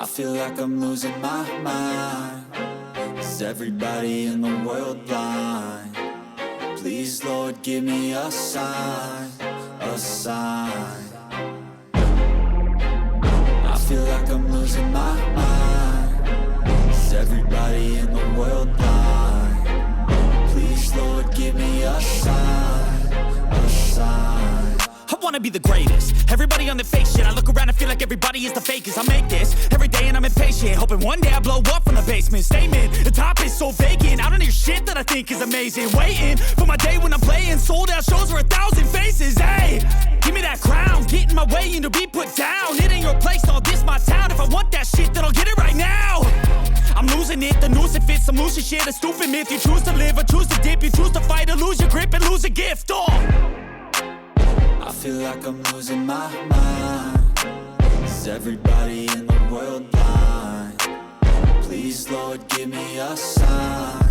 I feel like I'm losing my mind. Is everybody in the world blind? Please, Lord, give me a sign, a sign. I feel like I'm losing my mind. Is everybody in the world blind? Please, Lord, give me a sign, a sign. I wanna be the greatest. Everybody on the fake shit. I look around and feel like everybody is the fakest. I make this every day and I'm impatient, hoping one day I blow up from the basement. Statement, the top is so vacant. I don't hear shit that I think is amazing. Waiting for my day when I'm playing sold out shows for 1,000 faces. Hey, give me that crown, get in my way and to be put down. It ain't your place, all this my town. If I want that shit, then I'll get it right now. I'm losing it, the noose it fits. I'm losing shit, a stupid myth. You choose to live or choose to dip. You choose to fight or lose your grip and lose a gift. I feel like I'm losing my mind. Is everybody in the world blind? Please, Lord, give me a sign,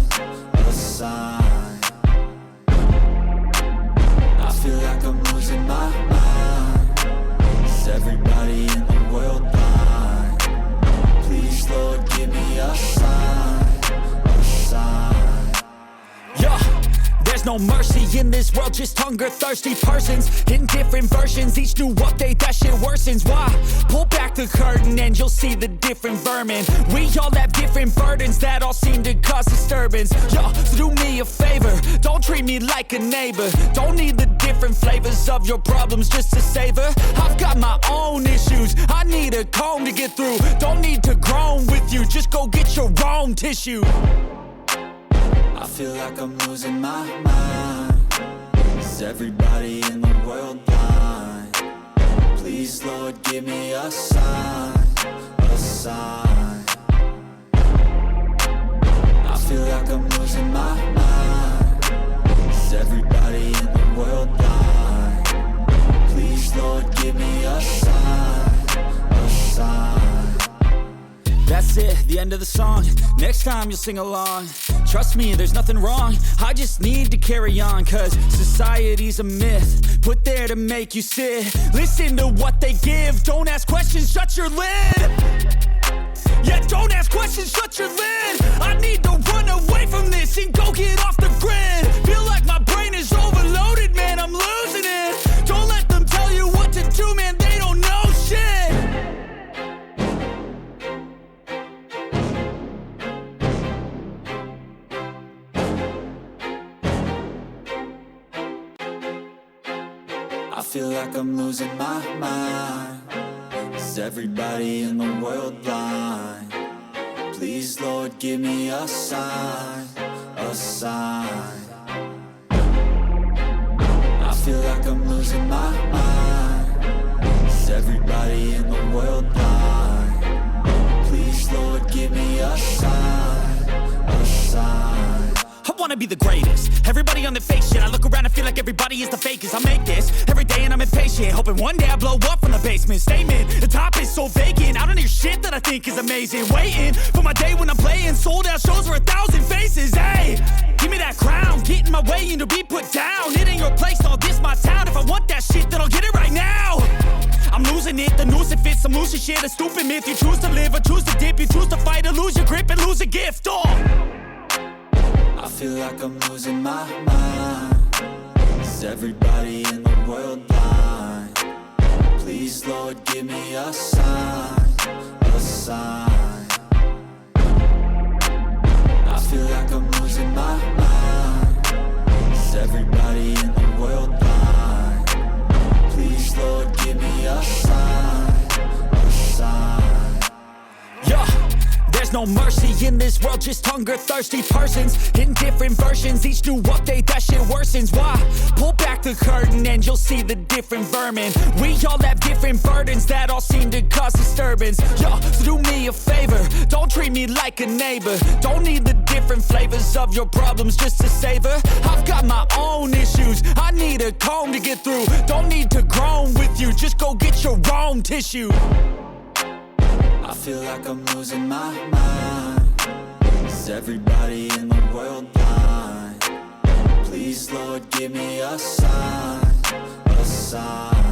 a sign. I feel like I'm losing my mind. Is everybody in the world blind? Please, Lord, give me a sign, a sign. Yeah. There's no mercy in this world, just hunger-thirsty persons in different versions. Each new update, that shit worsens. Why? Pull back the curtain and you'll see the different vermin. We all have different burdens that all seem to cause disturbance. Yo, so do me a favor, don't treat me like a neighbor. Don't need the different flavors of your problems just to savor. I've got my own issues, I need a comb to get through. Don't need to groan with you, just go get your own tissue. I feel like I'm losing my mind. Is everybody in the world blind? Please, Lord, give me a sign, a sign. I feel like I'm losing my mind. Is everybody in the world blind? Please, Lord, give me a sign, a sign. That's it, the end of the song. Next time you'll sing along. Trust me, there's nothing wrong. I just need to carry on, cause society's a myth put there to make you sit. Listen to what they give. Don't ask questions, shut your lid. Yeah, don't ask questions, shut your lid. I need to run away from this and go get off the grid. Feel like my brain is overloaded, man, I'm losing it. Don't let them tell you what to do, man, they don't know shit. I feel like I'm losing my mind. Is everybody in the world blind? Please, Lord, give me a sign, a sign. I feel like I'm losing my mind. Is everybody in the world blind? Please, Lord, give me a sign, a sign. I wanna be the greatest. Everybody on the fake shit. I look around and feel like everybody is the fakest. I make this every day and I'm impatient, hoping one day I blow up from the basement. Statement, the top is so vacant. I don't hear shit that I think is amazing. Waiting for my day when I'm playing sold out shows for 1,000 faces. Hey, give me that crown, get in my way and to be put down. It ain't your place, all this my town. If I want that shit, then I'll get it right now. I'm losing it, the noose it fits. I'm losing shit, a stupid myth. You choose to live or choose to dip. You choose to fight or lose your grip and lose a gift. I feel like I'm losing my mind. Is everybody in the world blind? Please, Lord, give me a sign, a sign. I feel like I'm losing my mind. Is everybody in the world blind? Please, Lord, give me a sign, a sign. Yeah. There's no mercy in this world, just hunger-thirsty persons in different versions. Each new update, that shit worsens. Why? Pull back the curtain and you'll see the different vermin. We all have different burdens that all seem to cause disturbance. Yo, so do me a favor, don't treat me like a neighbor. Don't need the different flavors of your problems just to savor. I've got my own issues, I need a comb to get through. Don't need to groan with you, just go get your own tissue. I feel like I'm losing my mind. Is everybody in the world blind? Please, Lord, give me a sign, a sign.